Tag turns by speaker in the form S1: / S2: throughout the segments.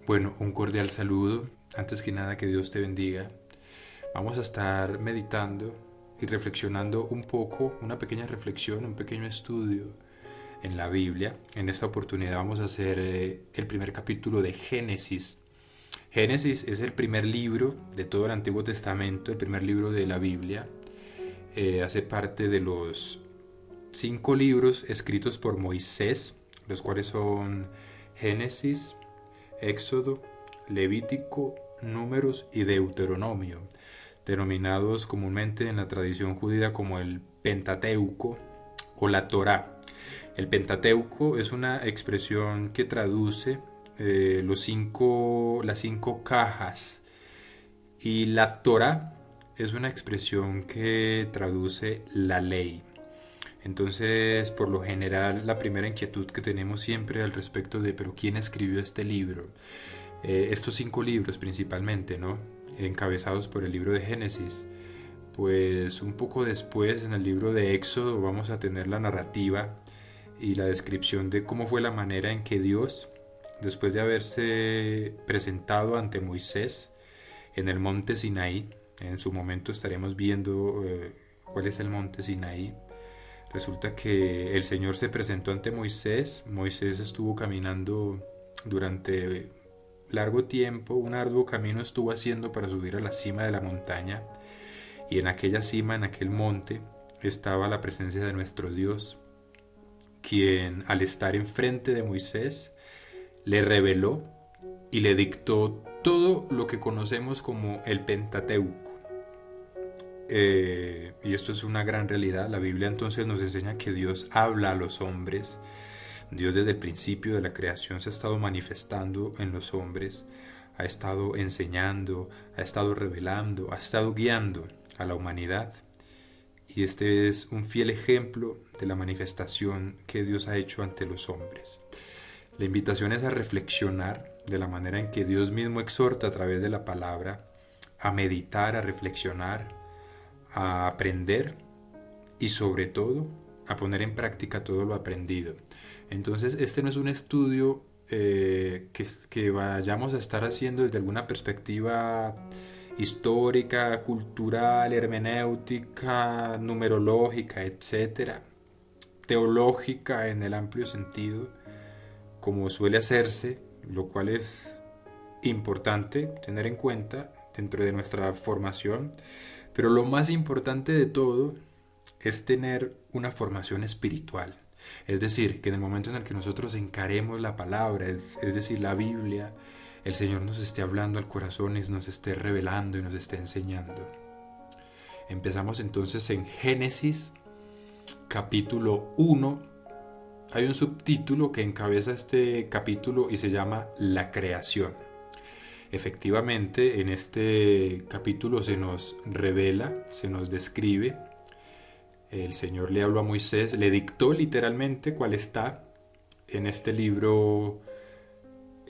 S1: Bueno, un cordial saludo. Antes que nada, que Dios te bendiga. Vamos a estar meditando y reflexionando un poco, una pequeña reflexión, un pequeño estudio en la Biblia. En esta oportunidad vamos a hacer el primer capítulo de Génesis. Génesis es el primer libro de todo el Antiguo Testamento, el primer libro de la Biblia. Hace parte de los 5 libros escritos por Moisés, los cuales son Génesis, Éxodo, Levítico, Números y Deuteronomio, denominados comúnmente en la tradición judía como el Pentateuco o la Torá. El Pentateuco es una expresión que traduce las 5 cajas, y la Torá es una expresión que traduce la ley. Entonces, por lo general, la primera inquietud que tenemos siempre al respecto de, pero ¿quién escribió este libro? Estos 5 libros principalmente, ¿no? Encabezados por el libro de Génesis. Pues un poco después, en el libro de Éxodo, vamos a tener la narrativa y la descripción de cómo fue la manera en que Dios, después de haberse presentado ante Moisés en el monte Sinaí, en su momento estaremos viendo cuál es el monte Sinaí. Resulta que el Señor se presentó ante Moisés. Moisés estuvo caminando durante largo tiempo, un arduo camino estuvo haciendo para subir a la cima de la montaña. Y en aquella cima, en aquel monte, estaba la presencia de nuestro Dios, quien al estar enfrente de Moisés, le reveló y le dictó todo lo que conocemos como el Pentateuco. Y esto es una gran realidad. La Biblia entonces nos enseña que Dios habla a los hombres. Dios desde el principio de la creación se ha estado manifestando en los hombres, ha estado enseñando, ha estado revelando, ha estado guiando a la humanidad. Y este es un fiel ejemplo de la manifestación que Dios ha hecho ante los hombres. La invitación es a reflexionar de la manera en que Dios mismo exhorta a través de la palabra, a meditar, a reflexionar, a aprender y sobre todo a poner en práctica todo lo aprendido. Entonces este no es un estudio que vayamos a estar haciendo desde alguna perspectiva histórica, cultural, hermenéutica, numerológica, etcétera, teológica en el amplio sentido, como suele hacerse, lo cual es importante tener en cuenta dentro de nuestra formación. Pero lo más importante de todo es tener una formación espiritual. Es decir, que en el momento en el que nosotros encaremos la palabra, es decir, la Biblia, el Señor nos esté hablando al corazón y nos esté revelando y nos esté enseñando. Empezamos entonces en Génesis capítulo 1. Hay un subtítulo que encabeza este capítulo y se llama La creación. Efectivamente, en este capítulo se nos revela, se nos describe. El Señor le habló a Moisés, le dictó literalmente cuál está en este libro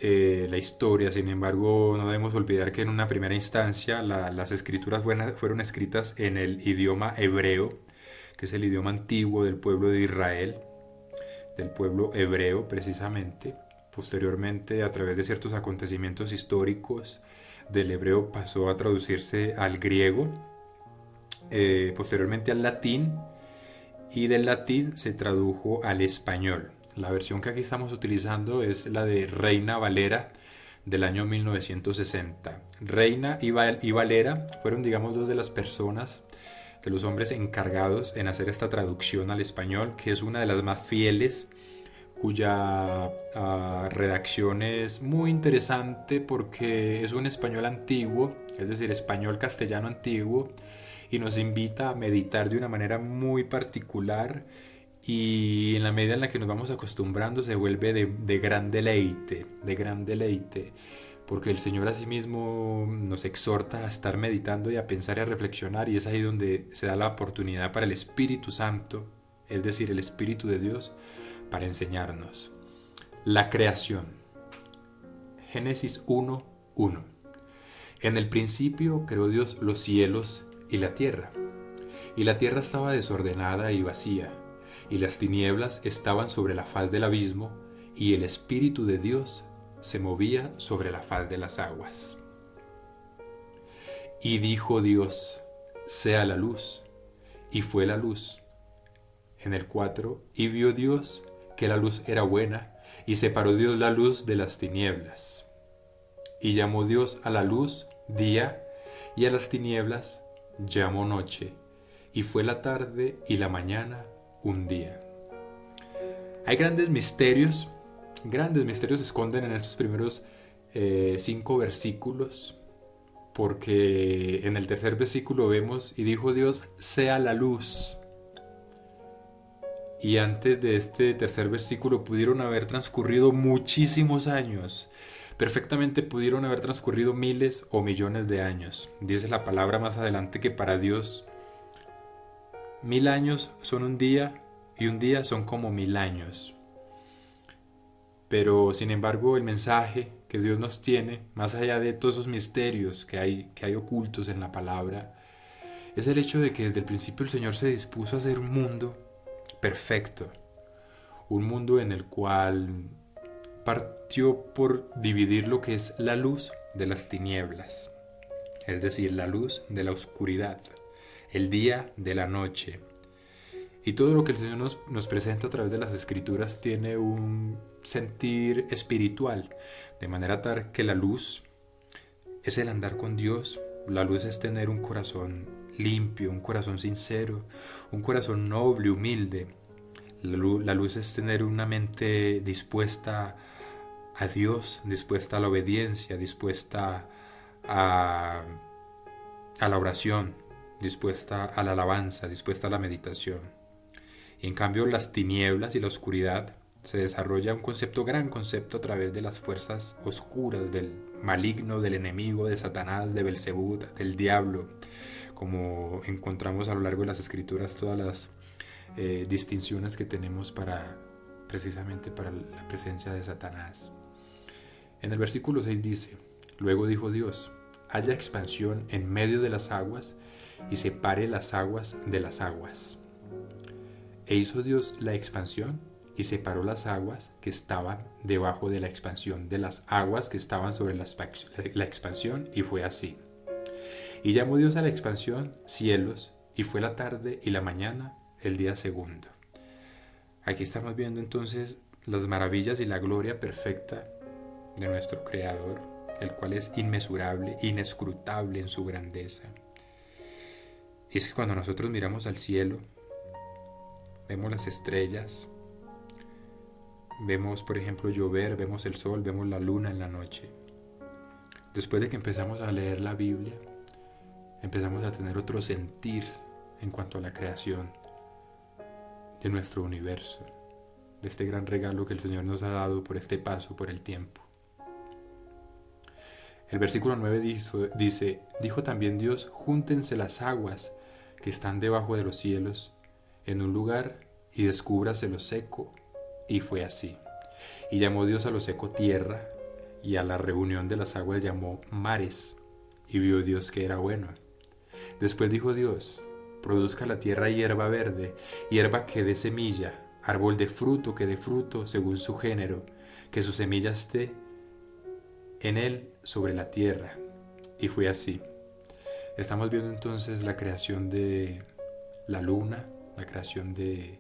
S1: la historia. Sin embargo, no debemos olvidar que en una primera instancia las escrituras fueron escritas en el idioma hebreo, que es el idioma antiguo del pueblo de Israel, del pueblo hebreo precisamente. Posteriormente, a través de ciertos acontecimientos históricos, del hebreo pasó a traducirse al griego, posteriormente al latín, y del latín se tradujo al español. La versión que aquí estamos utilizando es la de Reina Valera del año 1960. Reina y Valera fueron, digamos, dos de las personas, de los hombres encargados en hacer esta traducción al español, que es una de las más fieles, cuya redacción es muy interesante porque es un español antiguo, es decir, español castellano antiguo, y nos invita a meditar de una manera muy particular, y en la medida en la que nos vamos acostumbrando se vuelve de gran deleite, porque el Señor asimismo nos exhorta a estar meditando y a pensar y a reflexionar, y es ahí donde se da la oportunidad para el Espíritu Santo, es decir, el Espíritu de Dios, para enseñarnos. La creación. Génesis 1:1. En el principio creó Dios los cielos y la tierra estaba desordenada y vacía, y las tinieblas estaban sobre la faz del abismo, y el Espíritu de Dios se movía sobre la faz de las aguas. Y dijo Dios, sea la luz, y fue la luz. En el 4, y vio Dios que la luz era buena, y separó Dios la luz de las tinieblas. Y llamó Dios a la luz día, y a las tinieblas llamó noche, y fue la tarde y la mañana un día. Hay grandes misterios se esconden en estos primeros 5 versículos, porque en el tercer versículo vemos, y dijo Dios, sea la luz. Y antes de este tercer versículo pudieron haber transcurrido muchísimos años. Perfectamente pudieron haber transcurrido miles o millones de años. Dice la palabra más adelante que para Dios 1000 años son un día y un día son como 1000 años. Pero sin embargo el mensaje que Dios nos tiene, más allá de todos esos misterios que hay ocultos en la palabra, es el hecho de que desde el principio el Señor se dispuso a hacer un mundo perfecto, un mundo en el cual partió por dividir lo que es la luz de las tinieblas, es decir, la luz de la oscuridad, el día de la noche. Y todo lo que el Señor nos presenta a través de las Escrituras tiene un sentir espiritual, de manera tal que la luz es el andar con Dios, la luz es tener un corazón limpio, un corazón sincero, un corazón noble, humilde. La luz es tener una mente dispuesta a Dios, dispuesta a la obediencia, dispuesta a la oración, dispuesta a la alabanza, dispuesta a la meditación. Y en cambio las tinieblas y la oscuridad se desarrolla un gran concepto a través de las fuerzas oscuras, del maligno, del enemigo, de Satanás, de Belcebú, del diablo, como encontramos a lo largo de las Escrituras todas las distinciones que tenemos precisamente para la presencia de Satanás. En el versículo 6 dice, luego dijo Dios, haya expansión en medio de las aguas y separe las aguas de las aguas. E hizo Dios la expansión y separó las aguas que estaban debajo de la expansión de las aguas que estaban sobre la expansión, y fue así. Y llamó Dios a la expansión cielos, y fue la tarde y la mañana el día segundo. Aquí estamos viendo entonces las maravillas y la gloria perfecta de nuestro Creador, el cual es inmesurable, inescrutable en su grandeza. Y es que cuando nosotros miramos al cielo, vemos las estrellas, vemos por ejemplo llover, vemos el sol, vemos la luna en la noche. Después de que empezamos a leer la Biblia, empezamos a tener otro sentir en cuanto a la creación de nuestro universo, de este gran regalo que el Señor nos ha dado por este paso por el tiempo. El versículo 9 dice, dijo también Dios, júntense las aguas que están debajo de los cielos en un lugar y descúbrase lo seco, y fue así. Y llamó Dios a lo seco tierra, y a la reunión de las aguas llamó mares, y vio Dios que era bueno. Después dijo Dios, produzca la tierra hierba verde, hierba que dé semilla, árbol de fruto que dé fruto según su género, que su semilla esté en él sobre la tierra. Y fue así. Estamos viendo entonces la creación de la luna, la creación del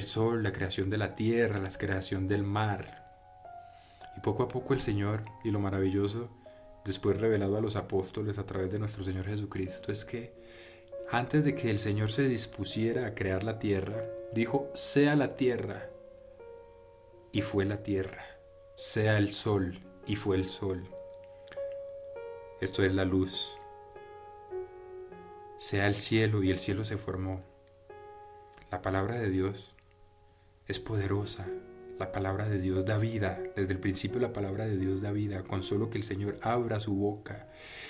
S1: sol, la creación de la tierra, la creación del mar. Y poco a poco el Señor, y lo maravilloso, después revelado a los apóstoles a través de nuestro Señor Jesucristo, es que antes de que el Señor se dispusiera a crear la tierra, dijo, sea la tierra, y fue la tierra. Sea el sol, y fue el sol. Esto es la luz. Sea el cielo, y el cielo se formó. La palabra de Dios es poderosa. La palabra de Dios da vida. Desde el principio la palabra de Dios da vida. Con solo que el Señor abra su boca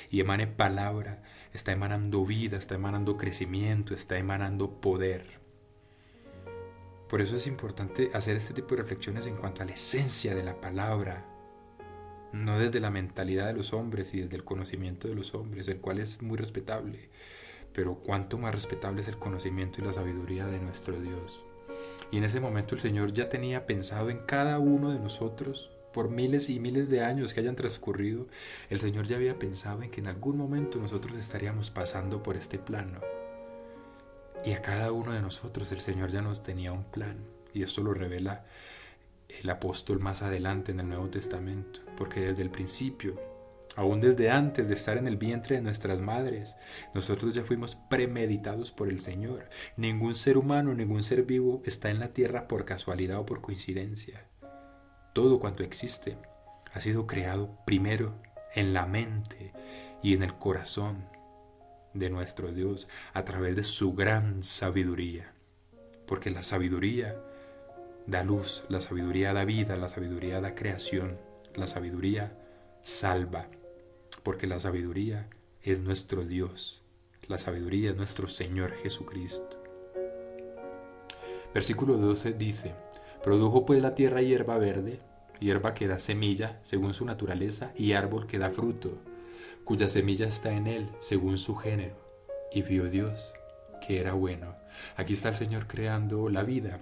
S1: y emane palabra, está emanando vida, está emanando crecimiento, está emanando poder. Por eso es importante hacer este tipo de reflexiones en cuanto a la esencia de la palabra, no desde la mentalidad de los hombres y desde el conocimiento de los hombres, el cual es muy respetable, pero cuánto más respetable es el conocimiento y la sabiduría de nuestro Dios. Y en ese momento el Señor ya tenía pensado en cada uno de nosotros. Por miles y miles de años que hayan transcurrido, el Señor ya había pensado en que en algún momento nosotros estaríamos pasando por este plano. Y a cada uno de nosotros el Señor ya nos tenía un plan. Y esto lo revela el apóstol más adelante en el Nuevo Testamento. Porque desde el principio, aún desde antes de estar en el vientre de nuestras madres, nosotros ya fuimos premeditados por el Señor. Ningún ser humano, ningún ser vivo está en la tierra por casualidad o por coincidencia. Todo cuanto existe ha sido creado primero en la mente y en el corazón de nuestro Dios a través de su gran sabiduría. Porque la sabiduría da luz, la sabiduría da vida, la sabiduría da creación, la sabiduría salva. Porque la sabiduría es nuestro Dios, la sabiduría es nuestro Señor Jesucristo. Versículo 12 dice: produjo pues la tierra hierba verde, hierba que da semilla según su naturaleza, y árbol que da fruto, cuya semilla está en él según su género. Y vio Dios que era bueno. Aquí está el Señor creando la vida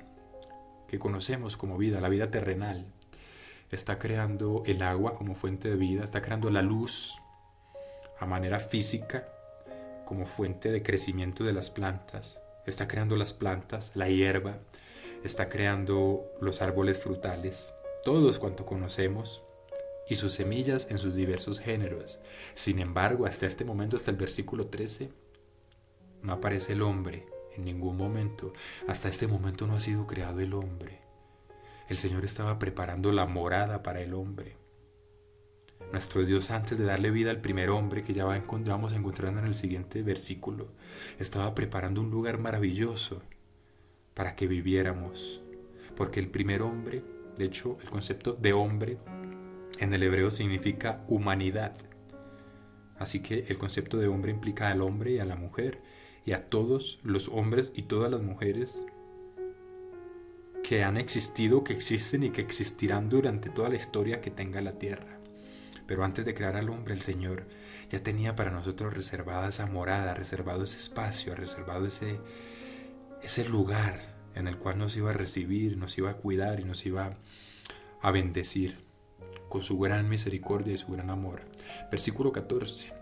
S1: que conocemos como vida, la vida terrenal. Está creando el agua como fuente de vida, está creando la luz a manera física como fuente de crecimiento de las plantas. Está creando las plantas, la hierba, está creando los árboles frutales, todos cuanto conocemos, y sus semillas en sus diversos géneros. Sin embargo, hasta este momento, hasta el versículo 13, no aparece el hombre en ningún momento. Hasta este momento no ha sido creado el hombre. El Señor estaba preparando la morada para el hombre. Nuestro Dios, antes de darle vida al primer hombre, que ya vamos a encontrar en el siguiente versículo, estaba preparando un lugar maravilloso para que viviéramos. Porque el primer hombre, de hecho, el concepto de hombre en el hebreo significa humanidad. Así que el concepto de hombre implica al hombre y a la mujer, y a todos los hombres y todas las mujeres que han existido, que existen y que existirán durante toda la historia que tenga la tierra. Pero antes de crear al hombre, el Señor ya tenía para nosotros reservada esa morada, reservado ese espacio, reservado ese lugar en el cual nos iba a recibir, nos iba a cuidar y nos iba a bendecir con su gran misericordia y su gran amor. Versículo 14.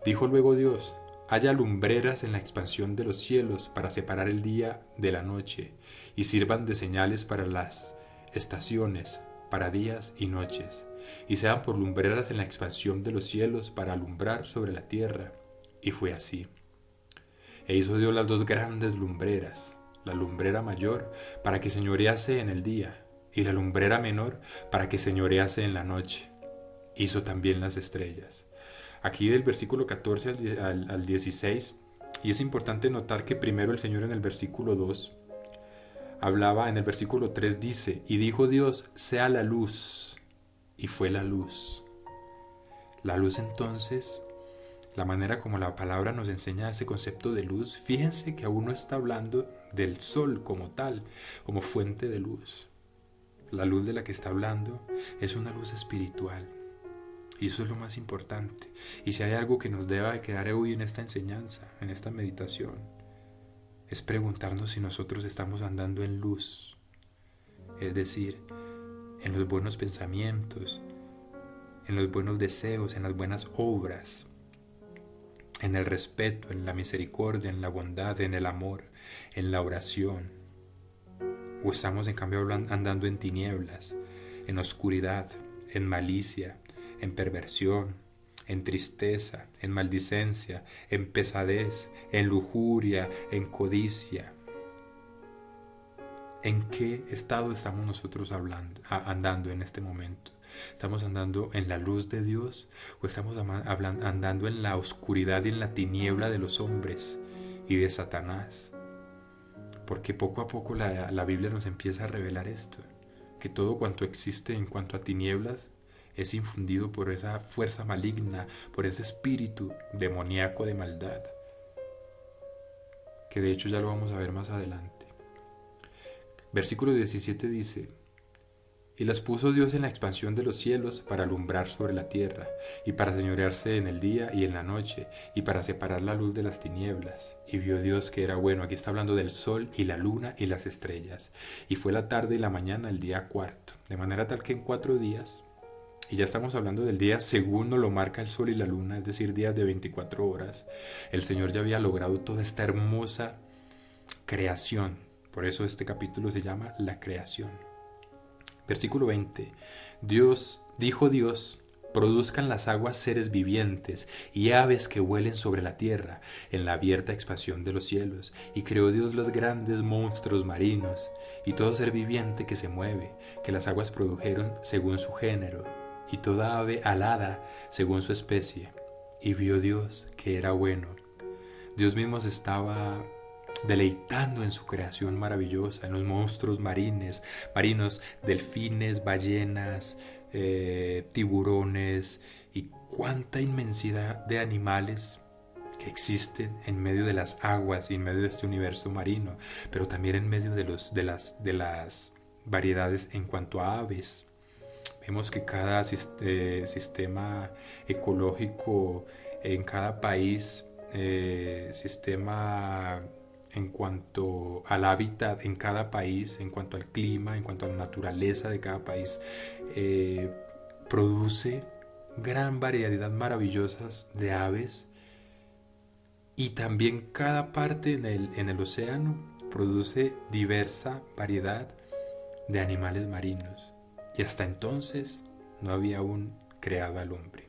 S1: Dijo luego Dios: haya lumbreras en la expansión de los cielos para separar el día de la noche, y sirvan de señales para las estaciones, para días y noches, y sean por lumbreras en la expansión de los cielos para alumbrar sobre la tierra. Y fue así. E hizo Dios las dos grandes lumbreras, la lumbrera mayor para que señorease en el día, y la lumbrera menor para que señorease en la noche. Hizo también las estrellas. Aquí del versículo 14 al 16, y es importante notar que primero el Señor en el versículo 2 hablaba, en el versículo 3 dice: y dijo Dios, sea la luz, y fue la luz. La luz, entonces, la manera como la palabra nos enseña ese concepto de luz, fíjense que aún no está hablando del sol como tal, como fuente de luz. La luz de la que está hablando es una luz espiritual. Y eso es lo más importante. Y si hay algo que nos deba de quedar hoy en esta enseñanza, en esta meditación, es preguntarnos si nosotros estamos andando en luz. Es decir, en los buenos pensamientos, en los buenos deseos, en las buenas obras, en el respeto, en la misericordia, en la bondad, en el amor, en la oración. O estamos en cambio andando en tinieblas, en oscuridad, en malicia, en perversión, en tristeza, en maldicencia, en pesadez, en lujuria, en codicia. ¿En qué estado estamos nosotros andando en este momento? ¿Estamos andando en la luz de Dios o estamos andando en la oscuridad y en la tiniebla de los hombres y de Satanás? Porque poco a poco la Biblia nos empieza a revelar esto, que todo cuanto existe en cuanto a tinieblas es infundido por esa fuerza maligna, por ese espíritu demoníaco de maldad, que de hecho ya lo vamos a ver más adelante. Versículo 17 dice: Y las puso Dios en la expansión de los cielos para alumbrar sobre la tierra, y para señorearse en el día y en la noche, y para separar la luz de las tinieblas. Y vio Dios que era bueno. Aquí está hablando del sol y la luna y las estrellas. Y fue la tarde y la mañana el día cuarto. De manera tal que en 4 días, y ya estamos hablando del día según nos lo marca el sol y la luna, es decir, días de 24 horas, el Señor ya había logrado toda esta hermosa creación. Por eso este capítulo se llama La creación. Versículo 20. Dijo Dios, produzcan las aguas seres vivientes y aves que vuelen sobre la tierra en la abierta expansión de los cielos. Y creó Dios los grandes monstruos marinos y todo ser viviente que se mueve, que las aguas produjeron según su género, y toda ave alada según su especie. Y vio Dios que era bueno. Dios mismo se estaba deleitando en su creación maravillosa, en los monstruos marinos, delfines, ballenas, tiburones y cuánta inmensidad de animales que existen en medio de las aguas y en medio de este universo marino, pero también en medio de las variedades en cuanto a aves. Vemos que cada sistema ecológico en cada país, sistema en cuanto al hábitat en cada país, en cuanto al clima, en cuanto a la naturaleza de cada país, produce gran variedad maravillosas de aves, y también cada parte en el océano produce diversa variedad de animales marinos. Y hasta entonces no había aún creado al hombre.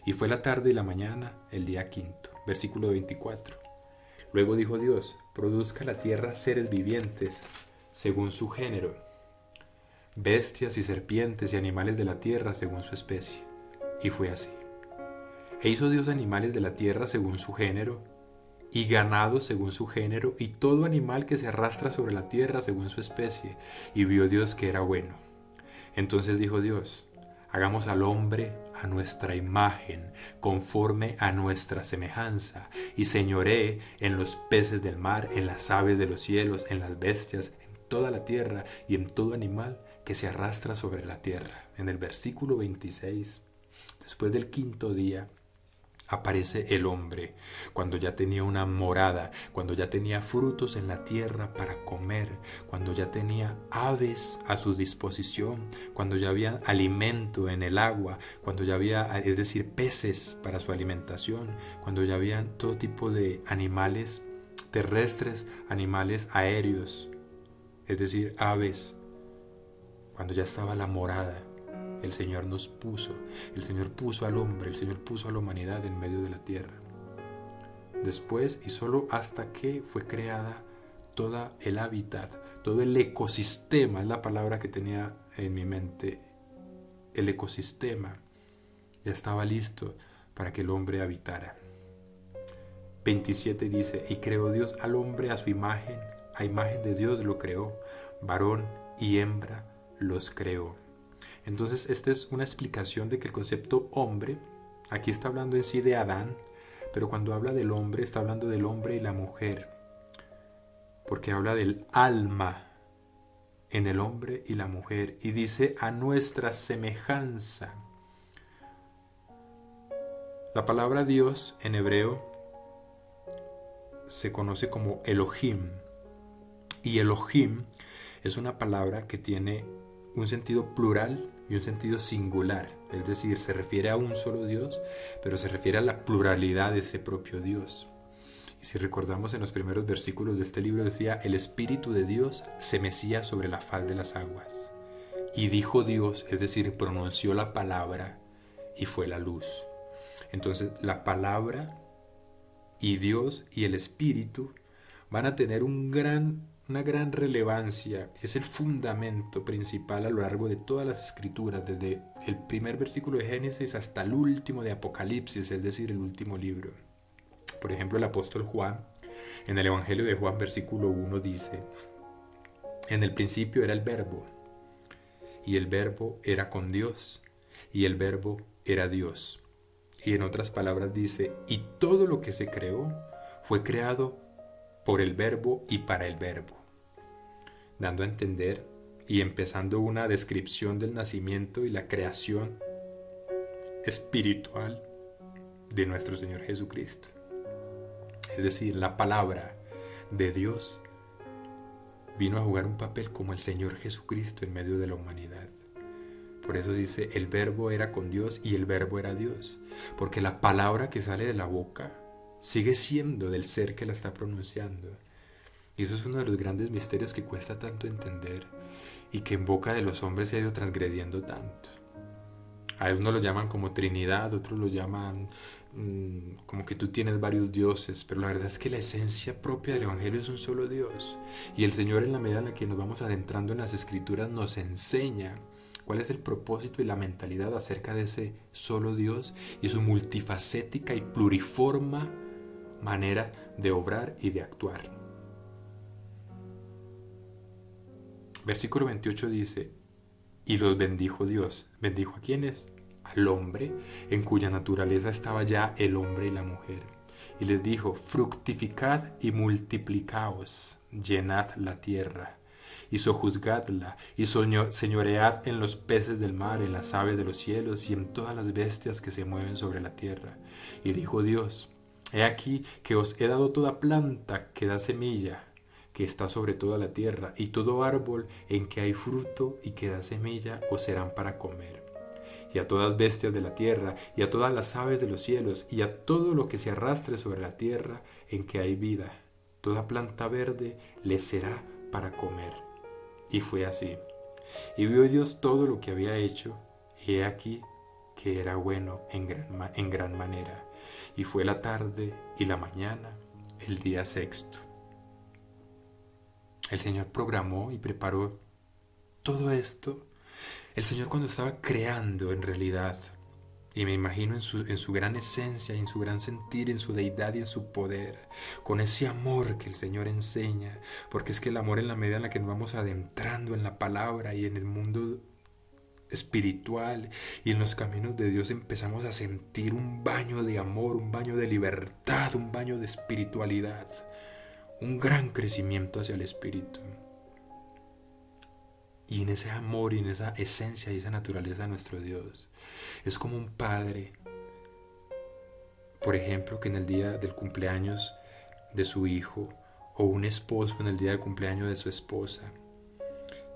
S1: Y fue la tarde y la mañana el día quinto. Versículo 24. Luego dijo Dios, produzca la tierra seres vivientes según su género, bestias y serpientes y animales de la tierra según su especie. Y fue así. E hizo Dios animales de la tierra según su género, y ganado según su género, y todo animal que se arrastra sobre la tierra según su especie. Y vio Dios que era bueno. Entonces dijo Dios, hagamos al hombre a nuestra imagen, conforme a nuestra semejanza, y señoree en los peces del mar, en las aves de los cielos, en las bestias, en toda la tierra y en todo animal que se arrastra sobre la tierra. En el versículo 26, después del quinto día, aparece el hombre, cuando ya tenía una morada, cuando ya tenía frutos en la tierra para comer, cuando ya tenía aves a su disposición, cuando ya había alimento en el agua, cuando ya había, es decir, peces para su alimentación, cuando ya había todo tipo de animales terrestres, animales aéreos, es decir, aves, cuando ya estaba la morada. El Señor puso al hombre, el Señor puso a la humanidad en medio de la tierra. Después, y solo hasta que fue creada todo el hábitat, todo el ecosistema, es la palabra que tenía en mi mente, el ecosistema ya estaba listo para que el hombre habitara. 27 dice, y creó Dios al hombre a su imagen, a imagen de Dios lo creó, varón y hembra los creó. Entonces esta es una explicación de que el concepto hombre, aquí está hablando en sí de Adán, pero cuando habla del hombre está hablando del hombre y la mujer, porque habla del alma en el hombre y la mujer, y dice a nuestra semejanza. La palabra Dios en hebreo se conoce como Elohim, y Elohim es una palabra que tiene un sentido plural y un sentido singular, es decir, se refiere a un solo Dios, pero se refiere a la pluralidad de ese propio Dios. Y si recordamos en los primeros versículos de este libro decía, el Espíritu de Dios se mecía sobre la faz de las aguas. Y dijo Dios, es decir, pronunció la palabra y fue la luz. Entonces la palabra y Dios y el Espíritu van a tener una gran relevancia, y es el fundamento principal a lo largo de todas las escrituras, desde el primer versículo de Génesis hasta el último de Apocalipsis, es decir, el último libro. Por ejemplo, el apóstol Juan, en el Evangelio de Juan, versículo 1 dice, en el principio era el Verbo, y el Verbo era con Dios, y el Verbo era Dios. Y en otras palabras dice, y todo lo que se creó fue creado por el Verbo y para el Verbo, dando a entender y empezando una descripción del nacimiento y la creación espiritual de nuestro Señor Jesucristo. Es decir, la palabra de Dios vino a jugar un papel como el Señor Jesucristo en medio de la humanidad. Por eso dice, el verbo era con Dios y el verbo era Dios. Porque la palabra que sale de la boca sigue siendo del ser que la está pronunciando. Y eso es uno de los grandes misterios que cuesta tanto entender y que en boca de los hombres se ha ido transgrediendo tanto. A unos lo llaman como Trinidad, otros lo llaman como que tú tienes varios dioses, pero la verdad es que la esencia propia del Evangelio es un solo Dios. Y el Señor, en la medida en la que nos vamos adentrando en las Escrituras, nos enseña cuál es el propósito y la mentalidad acerca de ese solo Dios y su multifacética y pluriforme manera de obrar y de actuar. Versículo 28 dice, y los bendijo Dios. ¿Bendijo a quiénes? Al hombre, en cuya naturaleza estaba ya el hombre y la mujer. Y les dijo, fructificad y multiplicaos, llenad la tierra, y sojuzgadla, y señoread en los peces del mar, en las aves de los cielos, y en todas las bestias que se mueven sobre la tierra. Y dijo Dios, he aquí que os he dado toda planta que da semilla, que está sobre toda la tierra, y todo árbol en que hay fruto y que da semilla os serán para comer. Y a todas bestias de la tierra, y a todas las aves de los cielos, y a todo lo que se arrastre sobre la tierra en que hay vida, toda planta verde les será para comer. Y fue así. Y vio Dios todo lo que había hecho, y he aquí que era bueno en gran manera. Y fue la tarde y la mañana, el día sexto. El Señor programó y preparó todo esto. El Señor, cuando estaba creando en realidad, y me imagino en su gran esencia, en su gran sentir, en su deidad y en su poder, con ese amor que el Señor enseña, porque es que el amor, en la medida en la que nos vamos adentrando en la palabra y en el mundo espiritual y en los caminos de Dios, empezamos a sentir un baño de amor, un baño de libertad, un baño de espiritualidad, un gran crecimiento hacia el espíritu. Y en ese amor y en esa esencia y esa naturaleza de nuestro Dios, es como un padre, por ejemplo, que en el día del cumpleaños de su hijo, o un esposo en el día del cumpleaños de su esposa,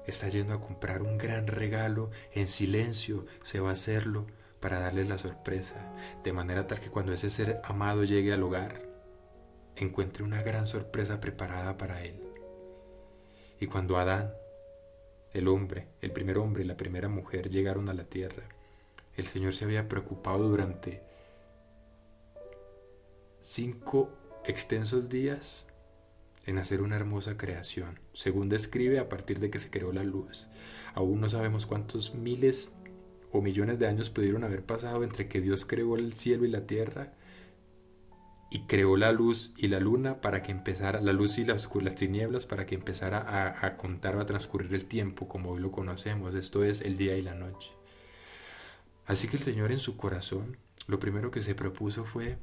S1: está yendo a comprar un gran regalo en silencio, se va a hacerlo para darle la sorpresa, de manera tal que cuando ese ser amado llegue al hogar, encuentre una gran sorpresa preparada para él. Y cuando Adán, el hombre, el primer hombre y la primera mujer llegaron a la tierra, el Señor se había preocupado durante 5 extensos días en hacer una hermosa creación, según describe a partir de que se creó la luz. Aún no sabemos cuántos miles o millones de años pudieron haber pasado entre que Dios creó el cielo y la tierra y creó la luz y la luna para que empezara, la luz y las tinieblas, para que empezara a contar o a transcurrir el tiempo como hoy lo conocemos, esto es el día y la noche. Así que el Señor, en su corazón, lo primero que se propuso fue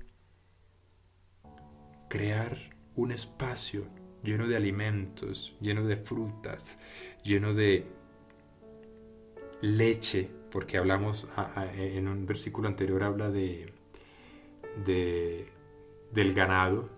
S1: crear un espacio lleno de alimentos, lleno de frutas, lleno de leche, porque hablamos en un versículo anterior, habla del ganado,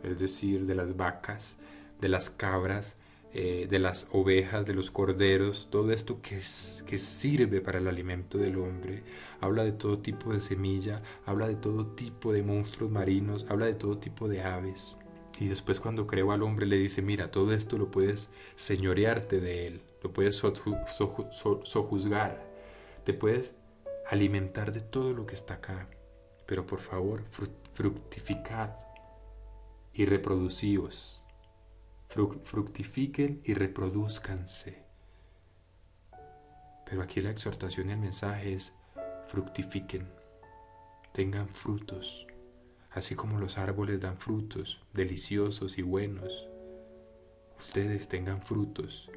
S1: es decir, de las vacas, de las cabras, de las ovejas, de los corderos, todo esto que sirve para el alimento del hombre. Habla de todo tipo de semilla, habla de todo tipo de monstruos marinos, habla de todo tipo de aves. Y después, cuando creó al hombre, le dice, mira, todo esto lo puedes señorearte de él, lo puedes sojuzgar, te puedes alimentar de todo lo que está acá. Pero por favor, fructificad y reproducíos. Fructifiquen y reproduzcanse. Pero aquí la exhortación y el mensaje es: fructifiquen, tengan frutos, así como los árboles dan frutos deliciosos y buenos. Ustedes tengan frutos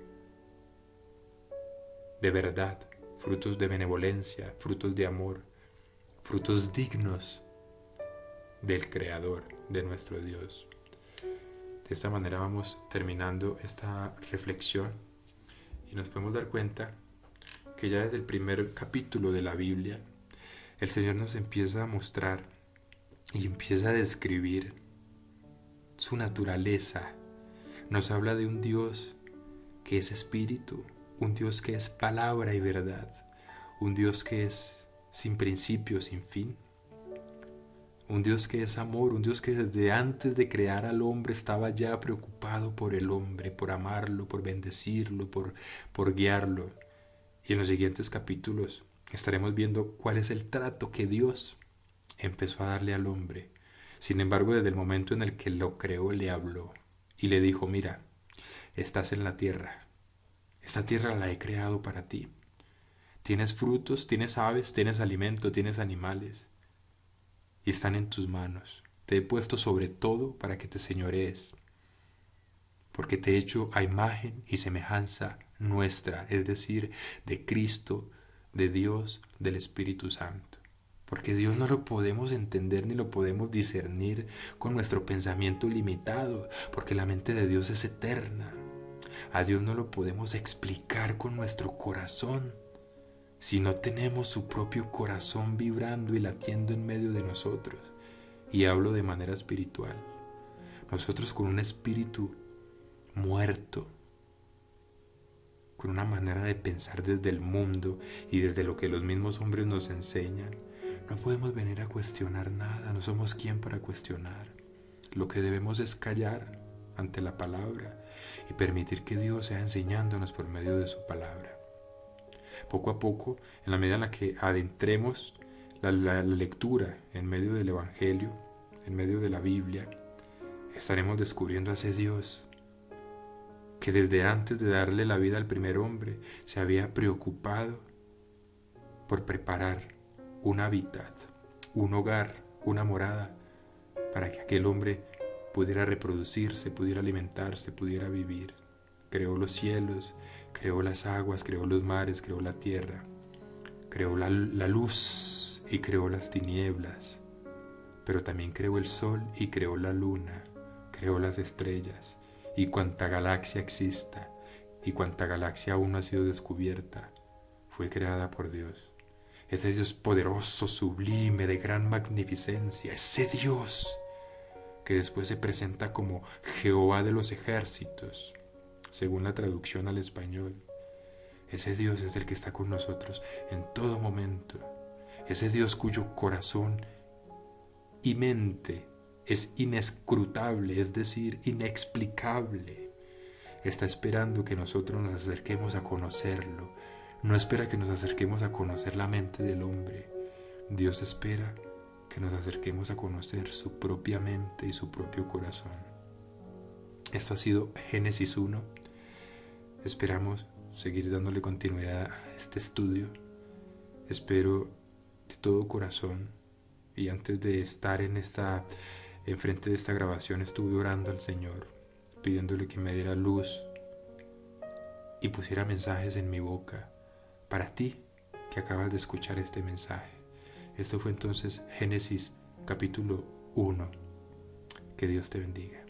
S1: de verdad, frutos de benevolencia, frutos de amor, frutos dignos del Creador, de nuestro Dios. De esta manera vamos terminando esta reflexión Y nos podemos dar cuenta que ya desde el primer capítulo de la Biblia, el Señor nos empieza a mostrar y empieza a describir su naturaleza. Nos habla de un Dios que es espíritu, un Dios que es palabra y verdad, un Dios que es sin principio, sin fin, un Dios que es amor, un Dios que desde antes de crear al hombre estaba ya preocupado por el hombre, por amarlo, por bendecirlo, por guiarlo. Y en los siguientes capítulos estaremos viendo cuál es el trato que Dios empezó a darle al hombre. Sin embargo, desde el momento en el que lo creó, le habló y le dijo: mira, estás en la tierra. Esta tierra la he creado para ti. Tienes frutos, tienes aves, tienes alimento, tienes animales. Y están en tus manos. Te he puesto sobre todo para que te señorees. Porque te he hecho a imagen y semejanza nuestra, es decir, de Cristo, de Dios, del Espíritu Santo. Porque Dios no lo podemos entender ni lo podemos discernir con nuestro pensamiento limitado, porque la mente de Dios es eterna. A Dios no lo podemos explicar con nuestro corazón, si no tenemos su propio corazón vibrando y latiendo en medio de nosotros. Y hablo de manera espiritual. Nosotros con un espíritu muerto, con una manera de pensar desde el mundo y desde lo que los mismos hombres nos enseñan, no podemos venir a cuestionar nada. No somos quien para cuestionar. Lo que debemos es callar ante la palabra y permitir que Dios sea enseñándonos por medio de su palabra. Poco a poco, en la medida en la que adentremos la lectura en medio del Evangelio, en medio de la Biblia, estaremos descubriendo a ese Dios que desde antes de darle la vida al primer hombre se había preocupado por preparar un hábitat, un hogar, una morada, para que aquel hombre pudiera reproducirse, pudiera alimentarse, pudiera vivir. Creó los cielos, creó las aguas, creó los mares, creó la tierra, creó la luz y creó las tinieblas, pero también creó el sol y creó la luna, creó las estrellas y cuanta galaxia exista y cuanta galaxia aún no ha sido descubierta, fue creada por Dios. Ese Dios poderoso, sublime, de gran magnificencia, ese Dios que después se presenta como Jehová de los ejércitos, según la traducción al español. Ese Dios es el que está con nosotros en todo momento. Ese Dios cuyo corazón y mente es inescrutable, es decir, inexplicable. Está esperando que nosotros nos acerquemos a conocerlo. No espera que nos acerquemos a conocer la mente del hombre. Dios espera que nos acerquemos a conocer su propia mente y su propio corazón. Esto ha sido Génesis 1. Esperamos seguir dándole continuidad a este estudio. Espero de todo corazón, y antes de estar enfrente de esta grabación, estuve orando al Señor, pidiéndole que me diera luz y pusiera mensajes en mi boca para ti que acabas de escuchar este mensaje. Esto fue entonces Génesis capítulo 1. Que Dios te bendiga.